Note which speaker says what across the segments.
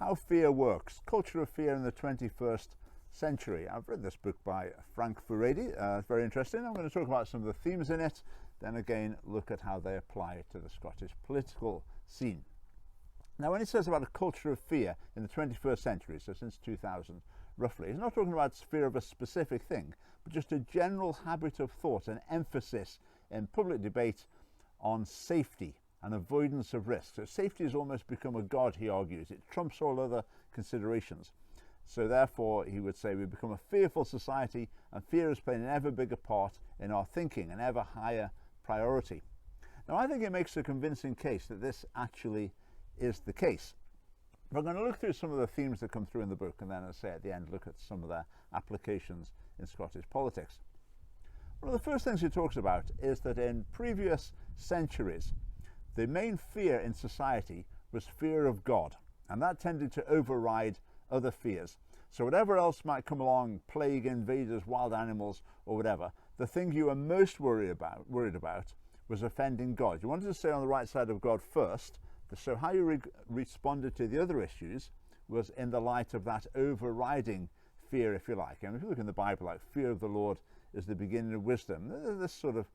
Speaker 1: How Fear Works, Culture of Fear in the 21st Century. I've read this book by Frank Furedi. It's very interesting. I'm going to talk about some of the themes in it, then again look at how they apply to the Scottish political scene. Now, when he says about a culture of fear in the 21st century, so since 2000 roughly, he's not talking about fear of a specific thing, but just a general habit of thought, an emphasis in public debate on safety and avoidance of risk. So safety has almost become a god, he argues. It trumps all other considerations. So therefore, he would say, we've become a fearful society, and fear has played an ever bigger part in our thinking, an ever higher priority. Now, I think it makes a convincing case that this actually is the case. We're going to look through some of the themes that come through in the book, and then, as I say, at the end, look at some of their applications in Scottish politics. One of the first things he talks about is that in previous centuries, the main fear in society was fear of God, and that tended to override other fears. So whatever else might come along, plague, invaders, wild animals, or whatever, the thing you were most worried about was offending God. You wanted to stay on the right side of God first, so how you responded to the other issues was in the light of that overriding fear, if you like. And if you look in the Bible, like fear of the Lord is the beginning of wisdom, this sort of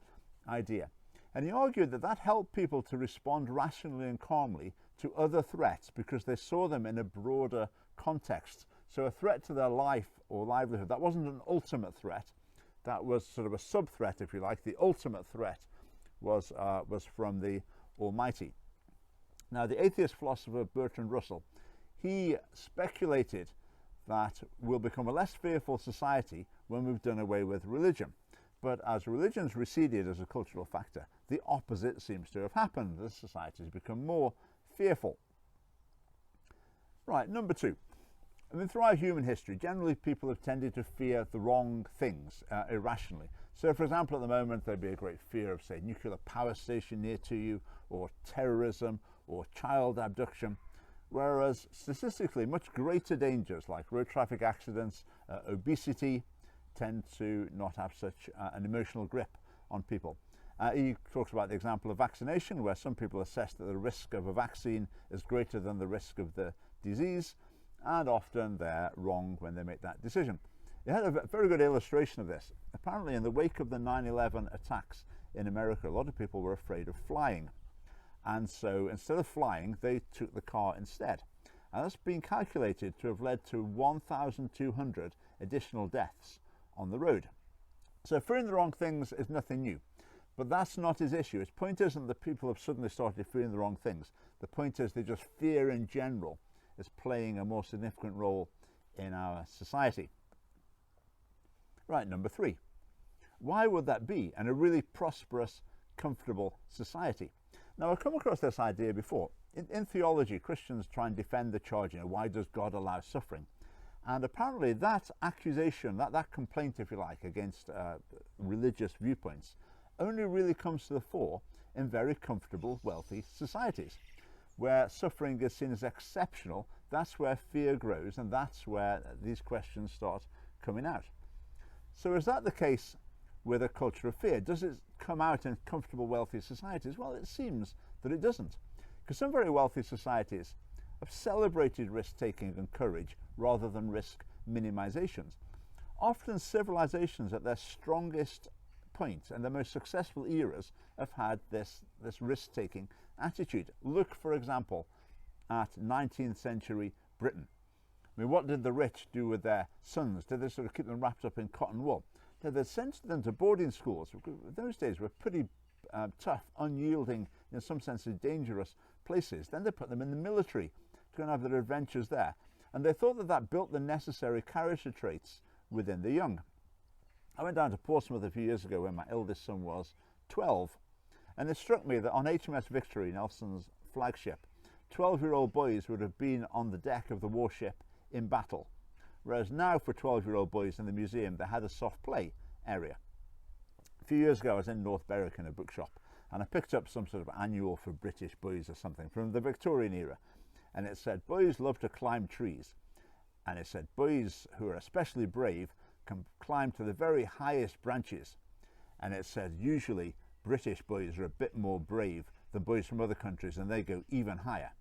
Speaker 1: idea. And he argued that that helped people to respond rationally and calmly to other threats because they saw them in a broader context. So a threat to their life or livelihood, that wasn't an ultimate threat. That was sort of a sub-threat, if you like. The ultimate threat was from the Almighty. Now, the atheist philosopher Bertrand Russell, he speculated that we'll become a less fearful society when we've done away with religion. But as religion's receded as a cultural factor, the opposite seems to have happened. The society has become more fearful. Right, number two. I mean, throughout human history, generally people have tended to fear the wrong things irrationally. So, for example, at the moment, there'd be a great fear of, say, nuclear power station near to you, or terrorism, or child abduction. Whereas, statistically, much greater dangers like road traffic accidents, obesity, tend to not have such an emotional grip on people. He talks about the example of vaccination, where some people assess that the risk of a vaccine is greater than the risk of the disease, and often they're wrong when they make that decision. He had a very good illustration of this. Apparently, in the wake of the 9/11 attacks in America, a lot of people were afraid of flying. And so instead of flying, they took the car instead. And that's been calculated to have led to 1,200 additional deaths on the road. So fearing the wrong things is nothing new. But that's not his issue. His point isn't that people have suddenly started fearing the wrong things. The point is that just fear in general is playing a more significant role in our society. Right, number three. Why would that be in a really prosperous, comfortable society? Now, I've come across this idea before. In theology, Christians try and defend the charge, why does God allow suffering? And apparently that accusation, that complaint, if you like, against religious viewpoints only really comes to the fore in very comfortable, wealthy societies. Where suffering is seen as exceptional, that's where fear grows, and that's where these questions start coming out. So is that the case with a culture of fear? Does it come out in comfortable, wealthy societies? Well, it seems that it doesn't. Because some very wealthy societies have celebrated risk-taking and courage rather than risk minimizations. Often civilizations at their strongest point and their most successful eras have had this risk-taking attitude. Look, for example, at 19th century Britain. I mean, what did the rich do with their sons? Did they sort of keep them wrapped up in cotton wool? Did they send them to boarding schools? Those days were pretty tough, unyielding, in some senses dangerous places. Then they put them in the military to go and have their adventures there. And they thought that that built the necessary character traits within the young. I went down to Portsmouth a few years ago when my eldest son was 12. And it struck me that on HMS Victory, Nelson's flagship, 12-year-old boys would have been on the deck of the warship in battle. Whereas now for 12-year-old boys in the museum, they had a soft play area. A few years ago, I was in North Berwick in a bookshop, and I picked up some sort of annual for British boys or something from the Victorian era. And it said, boys love to climb trees. And it said, boys who are especially brave can climb to the very highest branches. And it said, usually British boys are a bit more brave than boys from other countries, and they go even higher.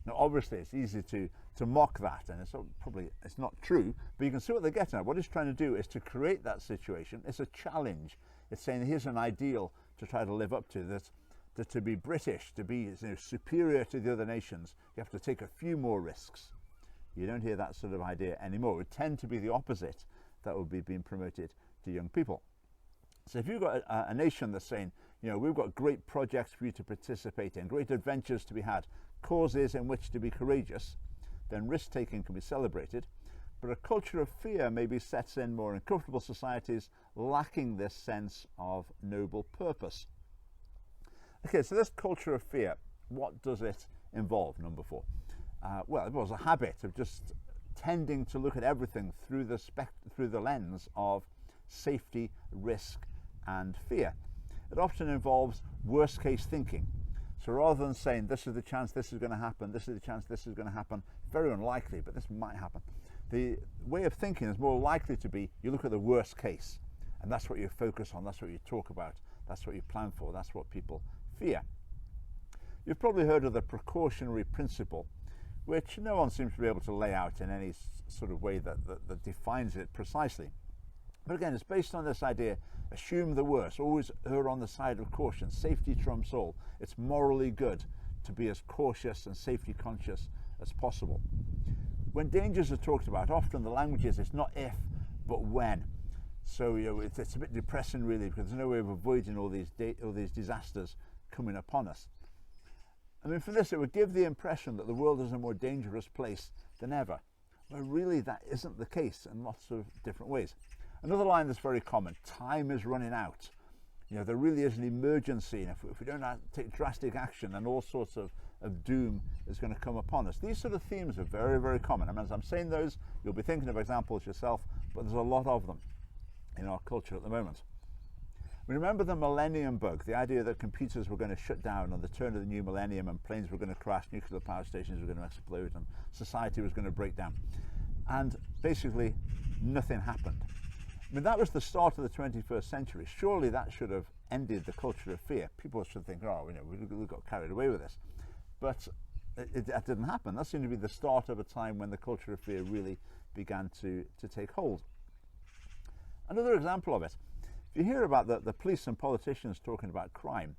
Speaker 1: Now, obviously, it's easy to mock that, and it's not true, but you can see what they're getting at. What it's trying to do is to create that situation. It's a challenge. It's saying here's an ideal to try to live up to, that to be British, to be superior to the other nations, you have to take a few more risks. You don't hear that sort of idea anymore. It would tend to be the opposite that would be being promoted to young people. So if you've got a nation that's saying, we've got great projects for you to participate in, great adventures to be had, causes in which to be courageous, then risk-taking can be celebrated. But a culture of fear maybe sets in more in comfortable societies lacking this sense of noble purpose. Okay, so this culture of fear, what does it involve? Number 4. Well, it was a habit of just tending to look at everything through the lens of safety, risk, and fear. It often involves worst case thinking. So rather than saying this is the chance this is going to happen, this is the chance this is going to happen, very unlikely, but this might happen. The way of thinking is more likely to be you look at the worst case, and that's what you focus on, that's what you talk about, that's what you plan for, that's what people fear. You've probably heard of the precautionary principle, which no one seems to be able to lay out in any sort of way that defines it precisely. But again, it's based on this idea, assume the worst, always err on the side of caution, safety trumps all. It's morally good to be as cautious and safety conscious as possible. When dangers are talked about, often the language is it's not if, but when. So it's a bit depressing really, because there's no way of avoiding all these disasters coming upon us. I mean, for this, it would give the impression that the world is a more dangerous place than ever. Well, really, that isn't the case in lots of different ways. Another line that's very common, time is running out. There really is an emergency, and if we don't take drastic action, then all sorts of doom is going to come upon us. These sort of themes are very, very common. I mean, as I'm saying those, you'll be thinking of examples yourself, but there's a lot of them in our culture at the moment. Remember the millennium bug, the idea that computers were going to shut down on the turn of the new millennium, and planes were going to crash, nuclear power stations were going to explode, and society was going to break down. And basically, nothing happened. I mean, that was the start of the 21st century. Surely that should have ended the culture of fear. People should think, we got carried away with this. But that didn't happen. That seemed to be the start of a time when the culture of fear really began to take hold. Another example of it, if you hear about the police and politicians talking about crime,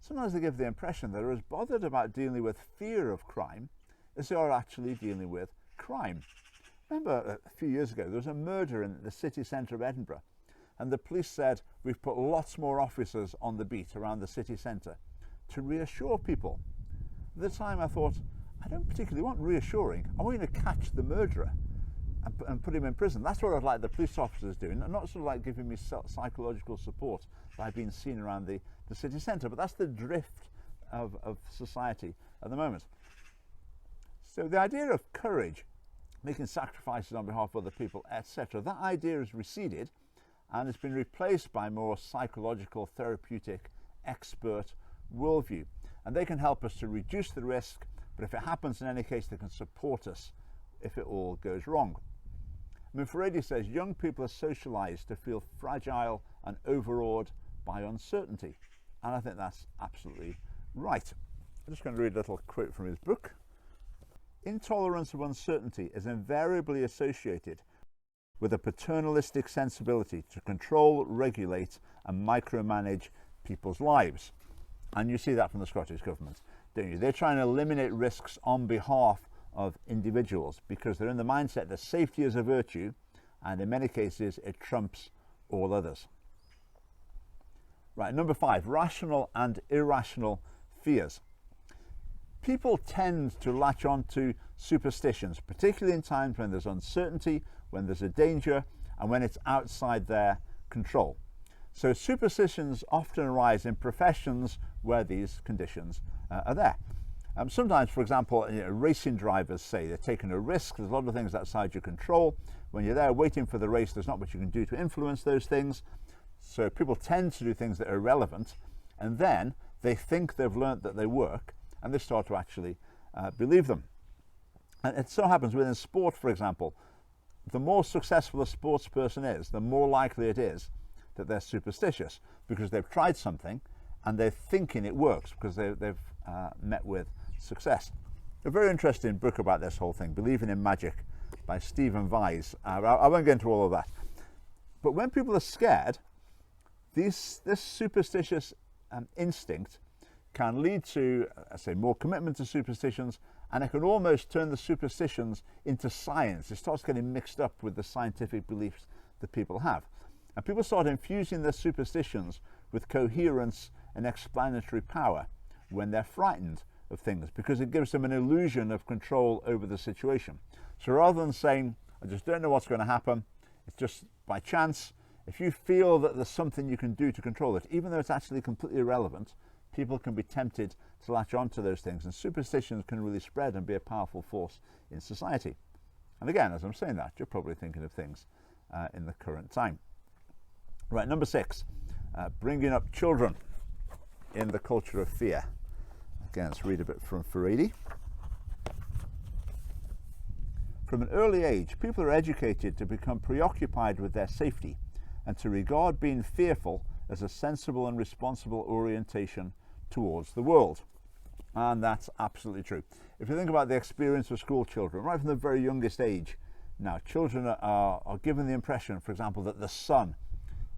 Speaker 1: sometimes they give the impression they're as bothered about dealing with fear of crime as they are actually dealing with crime. Remember a few years ago, there was a murder in the city centre of Edinburgh, and the police said, we've put lots more officers on the beat around the city centre to reassure people. At the time I thought, I don't particularly want reassuring, I want you to catch the murderer and put him in prison. That's what I'd like the police officers doing, not sort of like giving me psychological support that I've been seeing around the city centre, but that's the drift of society at the moment. So the idea of courage, making sacrifices on behalf of other people, etc., that idea has receded and it's been replaced by more psychological, therapeutic, expert worldview. And they can help us to reduce the risk, but if it happens in any case, they can support us if it all goes wrong. I mean, Furedi says young people are socialized to feel fragile and overawed by uncertainty. And I think that's absolutely right. I'm just going to read a little quote from his book. Intolerance of uncertainty is invariably associated with a paternalistic sensibility to control, regulate, and micromanage people's lives. And you see that from the Scottish government, don't you? They're trying to eliminate risks on behalf of individuals because they're in the mindset that safety is a virtue, and in many cases it trumps all others. Right, number 5, rational and irrational fears. People tend to latch on to superstitions, particularly in times when there's uncertainty, when there's a danger, and when it's outside their control. So superstitions often arise in professions where these conditions are there. Sometimes, for example, racing drivers say they're taking a risk. There's a lot of things outside your control. When you're there waiting for the race, there's not much you can do to influence those things. So people tend to do things that are irrelevant, and then they think they've learnt that they work, and they start to actually believe them. And it so happens within sport, for example, the more successful a sports person is, the more likely it is that they're superstitious, because they've tried something and they're thinking it works because they've met with success. A very interesting book about this whole thing, Believing in Magic, by Stephen Vise. I won't get into all of that. But when people are scared, this superstitious instinct can lead to, I say, more commitment to superstitions, and it can almost turn the superstitions into science. It starts getting mixed up with the scientific beliefs that people have. And people start infusing their superstitions with coherence and explanatory power when they're frightened of things, because it gives them an illusion of control over the situation. So rather than saying, I just don't know what's going to happen, it's just by chance, if you feel that there's something you can do to control it, even though it's actually completely irrelevant, people can be tempted to latch on to those things, and superstitions can really spread and be a powerful force in society. And again, as I'm saying that, you're probably thinking of things in the current time. Right, number 6, bringing up children in the culture of fear. Again, let's read a bit from Furedi. From an early age, people are educated to become preoccupied with their safety and to regard being fearful as a sensible and responsible orientation towards the world. And that's absolutely true. If you think about the experience of school children, right from the very youngest age, now children are given the impression, for example, that the sun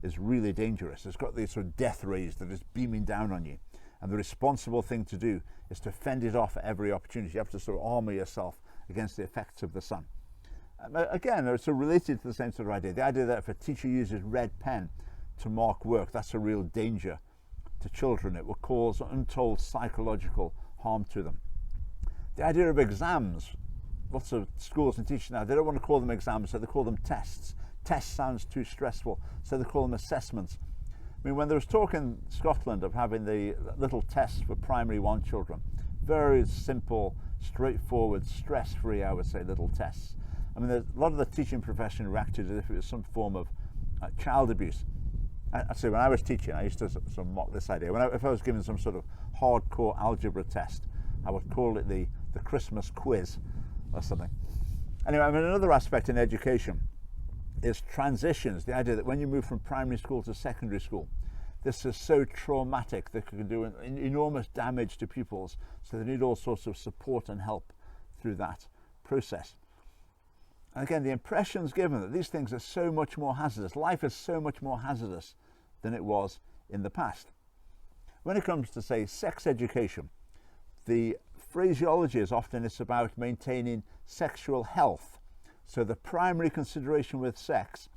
Speaker 1: is really dangerous. It's got these sort of death rays that is beaming down on you. And the responsible thing to do is to fend it off at every opportunity. You have to sort of armour yourself against the effects of the sun. Again, it's related to the same sort of idea. The idea that if a teacher uses red pen to mark work, that's a real danger to children. It will cause untold psychological harm to them. The idea of exams, lots of schools and teachers now, they don't want to call them exams, so they call them tests. Test sounds too stressful, so they call them assessments. I mean, when there was talk in Scotland of having the little tests for primary 1 children, very simple, straightforward, stress-free, I would say, little tests. I mean, a lot of the teaching profession reacted as if it was some form of child abuse. I say, when I was teaching, I used to sort of mock this idea. If I was given some sort of hardcore algebra test, I would call it the Christmas quiz or something. Anyway, I mean, another aspect in education is transitions, the idea that when you move from primary school to secondary school, this is so traumatic that it can do enormous damage to pupils, so they need all sorts of support and help through that process. And again, the impression's given that these things are so much more hazardous. Life is so much more hazardous than it was in the past. When it comes to, say, sex education, the phraseology is often it's about maintaining sexual health. So the primary consideration with sex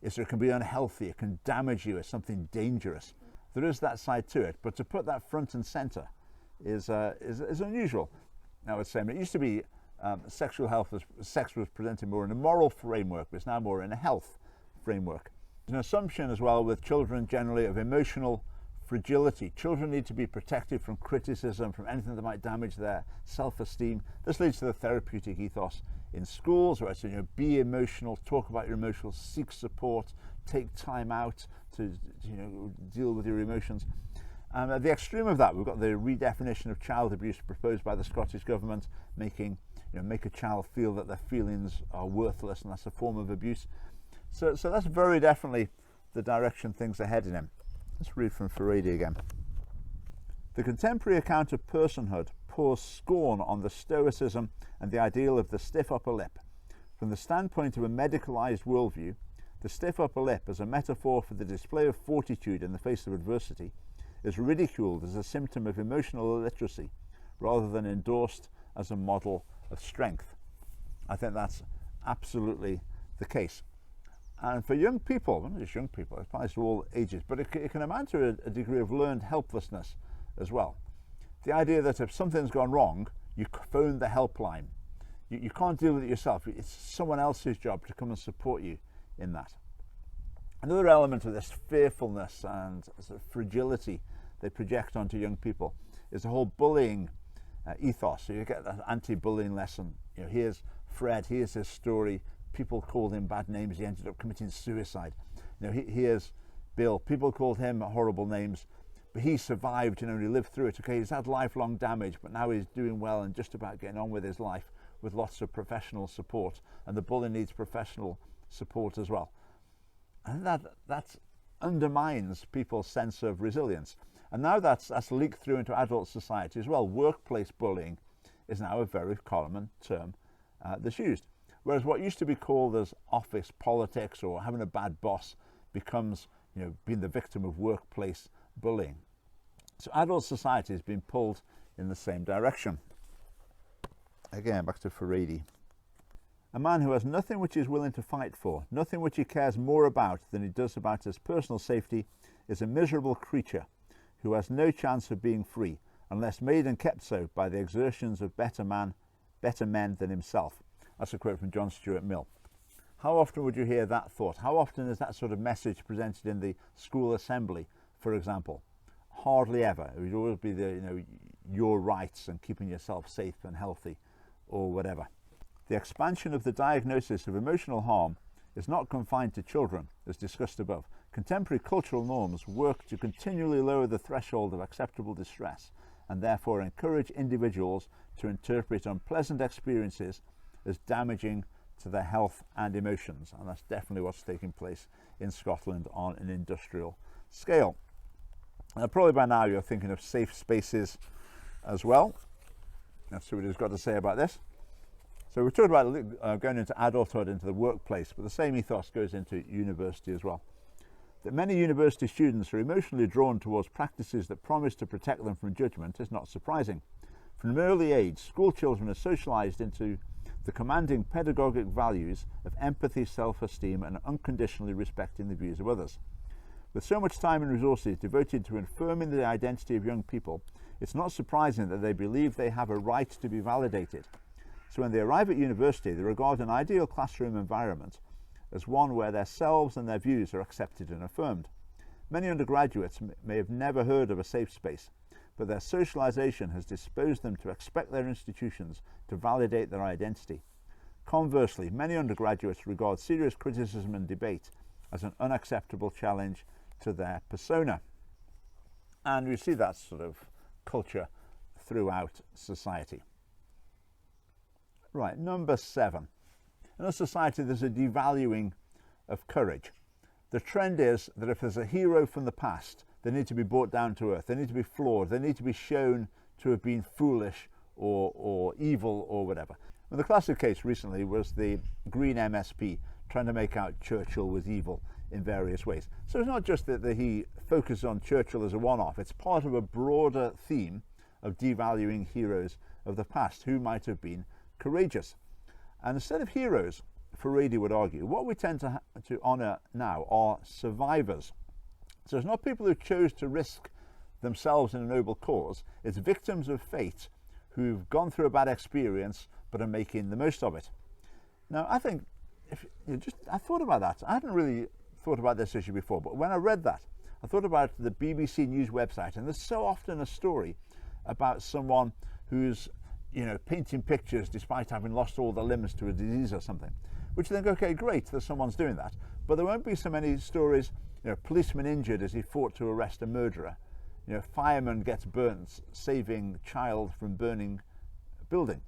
Speaker 1: is that it can be unhealthy, it can damage you, it's something dangerous. There is that side to it, but to put that front and center is unusual. I would say, I mean, it used to be sexual health, sex was presented more in a moral framework, but it's now more in a health framework. There's an assumption as well with children generally of emotional fragility. Children need to be protected from criticism, from anything that might damage their self-esteem. This leads to the therapeutic ethos in schools, where it's, be emotional, talk about your emotions, seek support, take time out to deal with your emotions. And at the extreme of that, we've got the redefinition of child abuse proposed by the Scottish government, making make a child feel that their feelings are worthless, and that's a form of abuse. So that's very definitely the direction things are heading in. Let's read from Furedi again. The contemporary account of personhood pours scorn on the stoicism and the ideal of the stiff upper lip. From the standpoint of a medicalized worldview, the stiff upper lip as a metaphor for the display of fortitude in the face of adversity is ridiculed as a symptom of emotional illiteracy rather than endorsed as a model of strength. I think that's absolutely the case. And for young people, not just young people, it applies to all ages, but it can amount to a degree of learned helplessness as well. The idea that if something's gone wrong, you phone the helpline. You can't deal with it yourself. It's someone else's job to come and support you in that. Another element of this fearfulness and sort of fragility they project onto young people is the whole bullying ethos. So you get that anti-bullying lesson. Here's Fred, here's his story. People called him bad names. He ended up committing suicide. Here's Bill. People called him horrible names, but he survived. He lived through it. Okay, he's had lifelong damage, but now he's doing well and just about getting on with his life with lots of professional support. And the bully needs professional support as well. And that undermines people's sense of resilience. And now that's leaked through into adult society as well. Workplace bullying is now a very common term that's used. Whereas what used to be called as office politics or having a bad boss becomes, being the victim of workplace bullying. So adult society has been pulled in the same direction. Again, back to Furedi. A man who has nothing which he is willing to fight for, nothing which he cares more about than he does about his personal safety, is a miserable creature who has no chance of being free, unless made and kept so by the exertions of better men than himself. That's a quote from John Stuart Mill. How often would you hear that thought? How often is that sort of message presented in the school assembly, for example? Hardly ever. It would always be your rights and keeping yourself safe and healthy, or whatever. The expansion of the diagnosis of emotional harm is not confined to children, as discussed above. Contemporary cultural norms work to continually lower the threshold of acceptable distress, and therefore encourage individuals to interpret unpleasant experiences as damaging to their health and emotions. And that's definitely what's taking place in Scotland on an industrial scale. Now, probably by now you're thinking of safe spaces as well. Let's see what he's got to say about this. So we talked about going into adulthood, into the workplace, but the same ethos goes into university as well. That many university students are emotionally drawn towards practices that promise to protect them from judgment is not surprising. From an early age, school children are socialized into the commanding pedagogic values of empathy, self-esteem, and unconditionally respecting the views of others. With so much time and resources devoted to affirming the identity of young people, it's not surprising that they believe they have a right to be validated. So when they arrive at university, they regard an ideal classroom environment as one where their selves and their views are accepted and affirmed. Many undergraduates may have never heard of a safe space, but their socialization has disposed them to expect their institutions to validate their identity. Conversely, many undergraduates regard serious criticism and debate as an unacceptable challenge to their persona. And we see that sort of culture throughout society. Right, number 7. In a society, there's a devaluing of courage. The trend is that if there's a hero from the past, they need to be brought down to earth. They need to be flawed. They need to be shown to have been foolish or evil or whatever. And the classic case recently was the Green MSP trying to make out Churchill was evil in various ways. So it's not just that he focuses on Churchill as a one-off. It's part of a broader theme of devaluing heroes of the past who might have been courageous. And instead of heroes, Furedi would argue, what we tend to honour now are survivors. So it's not people who chose to risk themselves in a noble cause, it's victims of fate who've gone through a bad experience but are making the most of it. Now, I think, I thought about that. I hadn't really thought about this issue before, but when I read that, I thought about the BBC News website, and there's so often a story about someone who's painting pictures despite having lost all their limbs to a disease or something, which you think, okay, great that someone's doing that, but there won't be so many stories, policeman injured as he fought to arrest a murderer, fireman gets burnt saving child from burning building.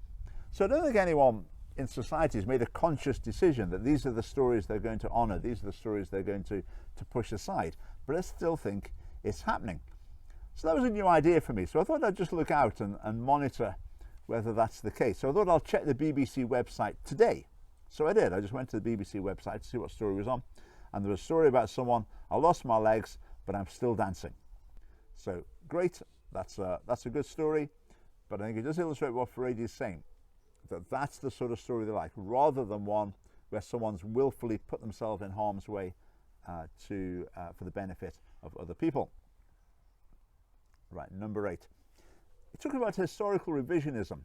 Speaker 1: So I don't think anyone in society has made a conscious decision that these are the stories they're going to honour, these are the stories they're going to push aside, but I still think it's happening. So that was a new idea for me, so I thought I'd just look out and monitor whether that's the case. So I thought I'll check the BBC website today. So I did. I just went to the BBC website to see what story was on, and there was a story about someone, I lost my legs, but I'm still dancing. So great, that's a good story, but I think it does illustrate what Furedi is saying, that that's the sort of story they like, rather than one where someone's willfully put themselves in harm's way for the benefit of other people. Right, number 8. He talked about historical revisionism,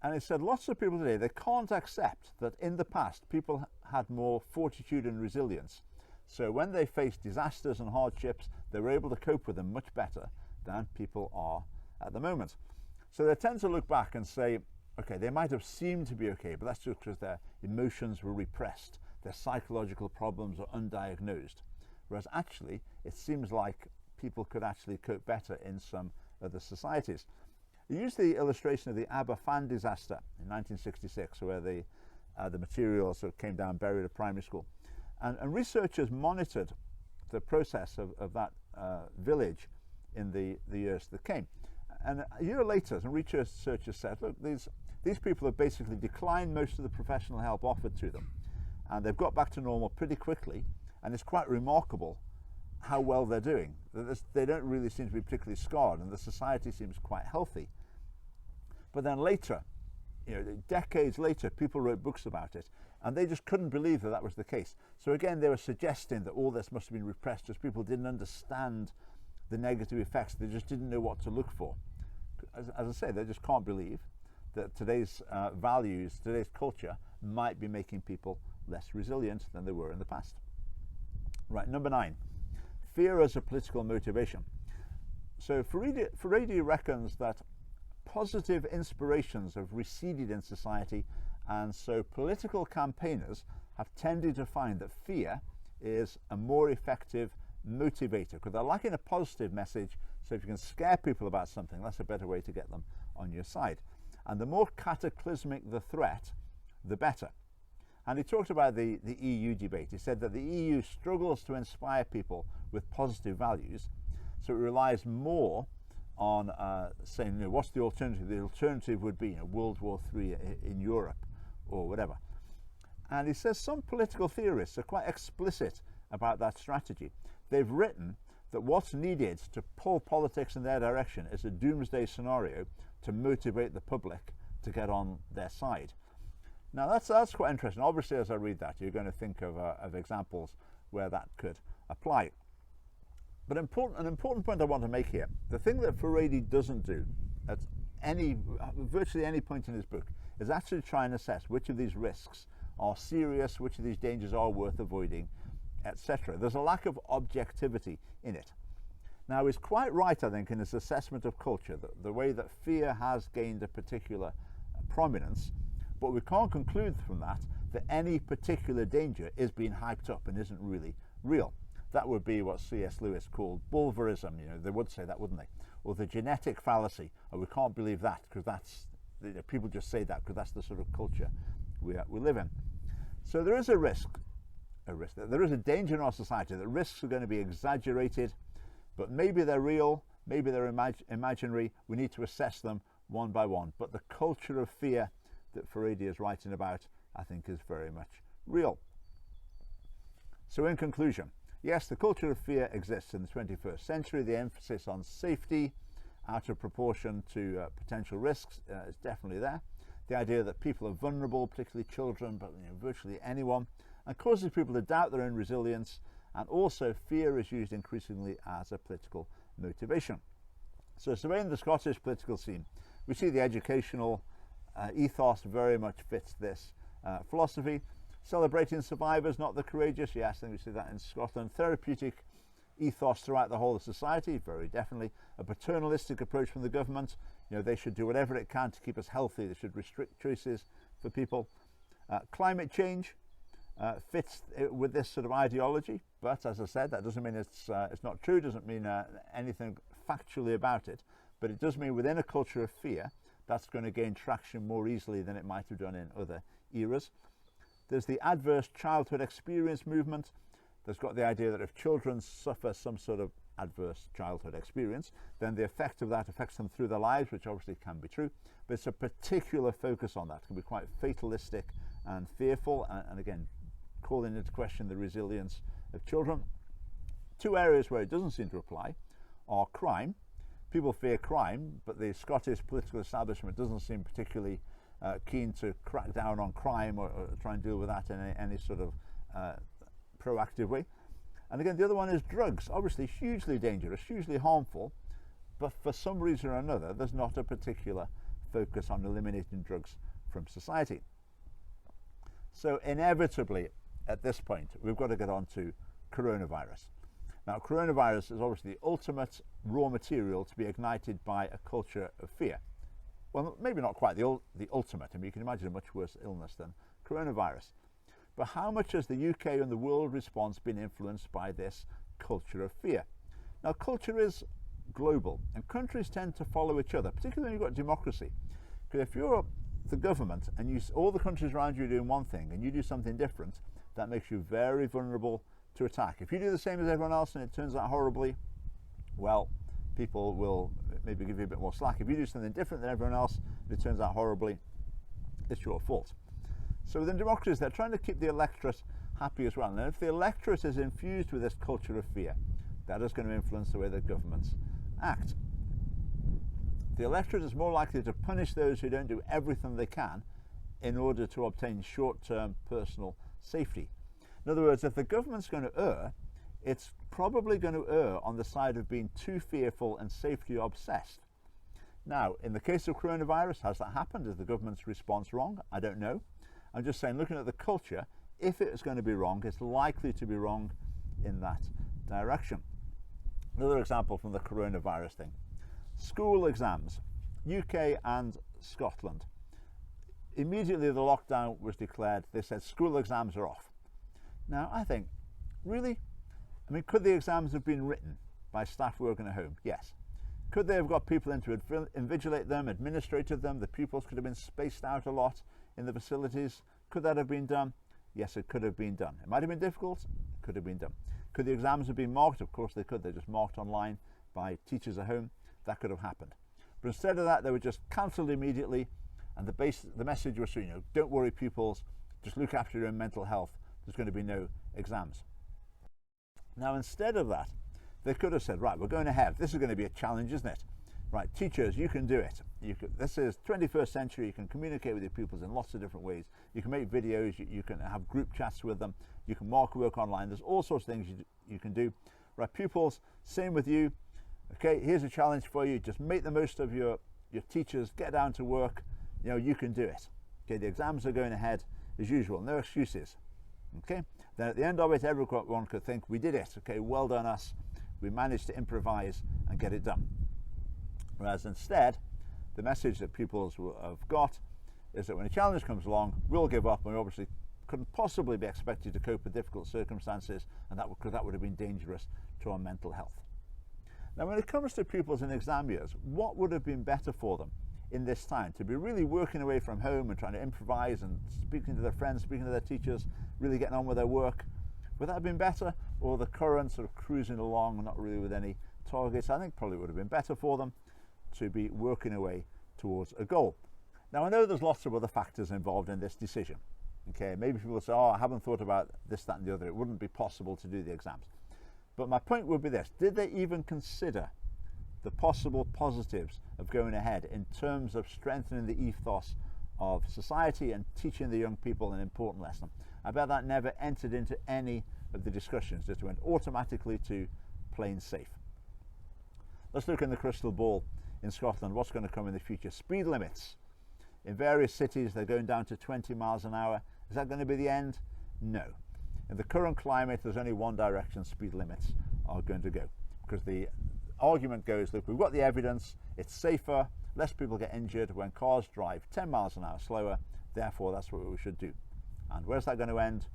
Speaker 1: and he said lots of people today, they can't accept that in the past people had more fortitude and resilience. So when they faced disasters and hardships, they were able to cope with them much better than people are at the moment. So they tend to look back and say, okay, they might have seemed to be okay, but that's just because their emotions were repressed, their psychological problems are undiagnosed. Whereas actually, it seems like people could actually cope better in some other societies. He used the illustration of the Aberfan disaster in 1966, where the material sort of came down, buried a primary school. And researchers monitored the process of that village in the years that came. And a year later, some researchers said, look, these these people have basically declined most of the professional help offered to them, and they've got back to normal pretty quickly, and it's quite remarkable how well they're doing. They don't really seem to be particularly scarred, and the society seems quite healthy. But then later, decades later, people wrote books about it, and they just couldn't believe that that was the case. So again, they were suggesting that all this must have been repressed because people didn't understand the negative effects. They just didn't know what to look for. As I say, they just can't believe that today's values, today's culture, might be making people less resilient than they were in the past. Right, number 9, fear as a political motivation. So Furedi reckons that positive inspirations have receded in society, and so political campaigners have tended to find that fear is a more effective motivator, because they're lacking a positive message. So if you can scare people about something, that's a better way to get them on your side. And the more cataclysmic the threat, the better. And he talked about the EU debate. He said that the EU struggles to inspire people with positive values, so it relies more on saying, what's the alternative? The alternative would be World War III in Europe or whatever. And he says some political theorists are quite explicit about that strategy. They've written that what's needed to pull politics in their direction is a doomsday scenario to motivate the public to get on their side. Now that's quite interesting. Obviously, as I read that, you're going to think of examples where that could apply. But an important point I want to make here, the thing that Furedi doesn't do at virtually any point in his book is actually try and assess which of these risks are serious, which of these dangers are worth avoiding, etc. There's a lack of objectivity in it. Now, he's quite right, I think, in his assessment of culture, the way that fear has gained a particular prominence, but we can't conclude from that any particular danger is being hyped up and isn't really real. That would be what C.S. Lewis called bulverism. They would say that, wouldn't they? Or the genetic fallacy. We can't believe that because that's people just say that because that's the sort of culture we live in. So there is a risk. There is a danger in our society that risks are going to be exaggerated, but maybe they're real, maybe they're imaginary. We need to assess them one by one. But the culture of fear that Furedi is writing about, I think, is very much real. So in conclusion, yes, the culture of fear exists in the 21st century. The emphasis on safety out of proportion to potential risks is definitely there. The idea that people are vulnerable, particularly children, but virtually anyone, and causes people to doubt their own resilience, and also fear is used increasingly as a political motivation. So surveying the Scottish political scene, we see the educational ethos very much fits this philosophy. Celebrating survivors, not the courageous, yes, I think we see that in Scotland. Therapeutic ethos throughout the whole of society, very definitely. A paternalistic approach from the government, they should do whatever it can to keep us healthy. They should restrict choices for people. Climate change fits with this sort of ideology, but as I said, that doesn't mean it's not true, doesn't mean anything factually about it, but it does mean within a culture of fear, that's going to gain traction more easily than it might have done in other eras. There's the adverse childhood experience movement. There's got the idea that if children suffer some sort of adverse childhood experience, then the effect of that affects them through their lives, which obviously can be true, but it's a particular focus on that. It can be quite fatalistic and fearful, and again, calling into question the resilience of children. Two areas where it doesn't seem to apply are crime. People fear crime, but the Scottish political establishment doesn't seem particularly keen to crack down on crime or try and deal with that in any sort of proactive way. And again, the other one is drugs. Obviously hugely dangerous, hugely harmful, but for some reason or another, there's not a particular focus on eliminating drugs from society. So inevitably, at this point, we've got to get on to coronavirus. Now, coronavirus is obviously the ultimate raw material to be ignited by a culture of fear. Well, maybe not quite the ultimate. I mean, you can imagine a much worse illness than coronavirus. But how much has the UK and the world response been influenced by this culture of fear? Now, culture is global, and countries tend to follow each other, particularly when you've got democracy. Because if you're the government and all the countries around you are doing one thing and you do something different, that makes you very vulnerable to attack. If you do the same as everyone else and it turns out horribly, well, people will maybe give you a bit more slack. If you do something different than everyone else and it turns out horribly, it's your fault. So within democracies, they're trying to keep the electorate happy as well. And if the electorate is infused with this culture of fear, that is going to influence the way that governments act. The electorate is more likely to punish those who don't do everything they can in order to obtain short-term personal safety. In other words, if the government's going to err, it's probably going to err on the side of being too fearful and safety obsessed. Now, in the case of coronavirus, has that happened? Is the government's response wrong? I don't know. I'm just saying, looking at the culture, if it is going to be wrong, it's likely to be wrong in that direction. Another example from the coronavirus thing. School exams, UK and Scotland. Immediately the lockdown was declared, they said school exams are off. Now, I think, really? I mean, could the exams have been written by staff working at home? Yes. Could they have got people in to invigilate them, administrated them? The pupils could have been spaced out a lot in the facilities. Could that have been done? Yes, it could have been done. It might have been difficult. It could have been done. Could the exams have been marked? Of course they could. They're just marked online by teachers at home. That could have happened. But instead of that, they were just cancelled immediately. And the message was, don't worry, pupils. Just look after your own mental health. There's going to be no exams. Now, instead of that, they could have said, right, we're going ahead. This is going to be a challenge, isn't it? Right, teachers, you can do it. This is 21st century. You can communicate with your pupils in lots of different ways. You can make videos. You can have group chats with them. You can mark work online. There's all sorts of things you can do. Right, pupils, same with you. Okay, here's a challenge for you. Just make the most of your teachers. Get down to work. You can do it. Okay, the exams are going ahead as usual. No excuses. Okay, then at the end of it, everyone could think, we did it. Okay, well done us. We managed to improvise and get it done. Whereas instead, the message that pupils have got is that when a challenge comes along, we'll give up, and we obviously couldn't possibly be expected to cope with difficult circumstances, and that would have been dangerous to our mental health. Now, when it comes to pupils in exam years, what would have been better for them in this time? To be really working away from home and trying to improvise and speaking to their friends, speaking to their teachers, really getting on with their work. Would that have been better? Or the current sort of cruising along and not really with any targets? I think probably would have been better for them to be working away towards a goal. Now, I know there's lots of other factors involved in this decision. Okay, maybe people say, I haven't thought about this, that and the other. It wouldn't be possible to do the exams. But my point would be this. Did they even consider the possible positives of going ahead in terms of strengthening the ethos of society and teaching the young people an important lesson? I bet that never entered into any of the discussions. Just went automatically to plain safe. Let's look in the crystal ball in Scotland. What's going to come in the future? Speed limits. In various cities, they're going down to 20 miles an hour. Is that going to be the end? No. In the current climate, there's only one direction speed limits are going to go. Because the argument goes, look, we've got the evidence, it's safer, less people get injured when cars drive 10 miles an hour slower, therefore that's what we should do. And where's that going to end?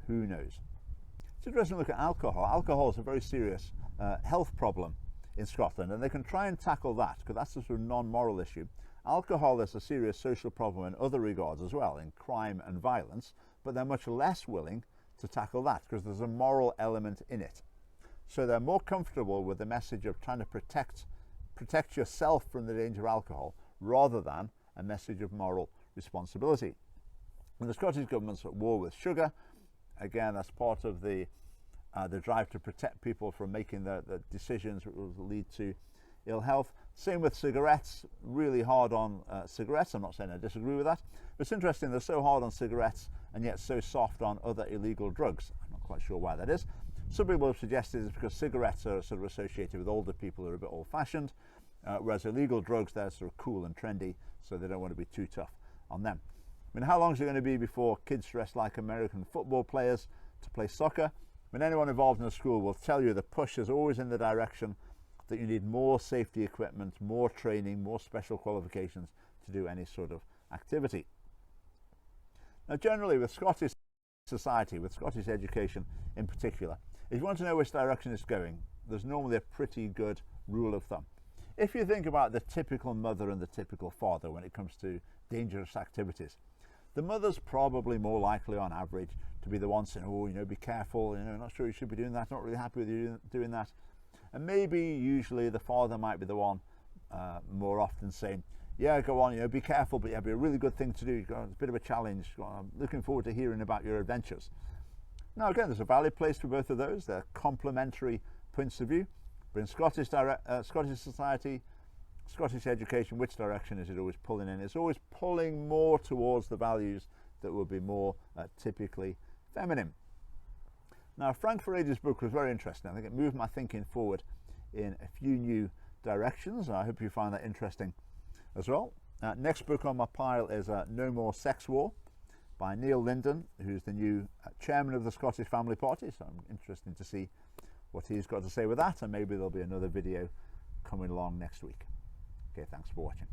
Speaker 1: Who knows? It's interesting to look at alcohol. Alcohol is a very serious health problem in Scotland, and they can try and tackle that, because that's a sort of non-moral issue. Alcohol is a serious social problem in other regards as well, in crime and violence, but they're much less willing to tackle that because there's a moral element in it. So they're more comfortable with the message of trying to protect yourself from the danger of alcohol rather than a message of moral responsibility. When the Scottish government's at war with sugar, again, that's part of the drive to protect people from making the decisions that will lead to ill health. Same with cigarettes, really hard on cigarettes. I'm not saying I disagree with that, but it's interesting, they're so hard on cigarettes and yet so soft on other illegal drugs. I'm not quite sure why that is. Some people have suggested it's because cigarettes are sort of associated with older people who are a bit old-fashioned, whereas illegal drugs, they're sort of cool and trendy, so they don't want to be too tough on them. I mean, how long is it going to be before kids dress like American football players to play soccer? I mean, anyone involved in a school will tell you the push is always in the direction that you need more safety equipment, more training, more special qualifications to do any sort of activity. Now, generally with Scottish society, with Scottish education in particular, if you want to know which direction it's going, there's normally a pretty good rule of thumb. If you think about the typical mother and the typical father when it comes to dangerous activities, the mother's probably more likely on average to be the one saying, oh, be careful, not sure you should be doing that, not really happy with you doing that. And maybe usually the father might be the one more often saying, yeah, go on, you know, be careful, but yeah, be a really good thing to do. It's a bit of a challenge. I'm looking forward to hearing about your adventures. Now, again, there's a valid place for both of those. They're complementary points of view. But in Scottish society, Scottish education, which direction is it always pulling in? It's always pulling more towards the values that would be more typically feminine. Now, Frank Furedi's book was very interesting. I think it moved my thinking forward in a few new directions. I hope you find that interesting as well. Next book on my pile is No More Sex War by Neil Linden, who's the new chairman of the Scottish Family Party. So I'm interested to see what he's got to say with that, and maybe there'll be another video coming along next week. Okay, thanks for watching.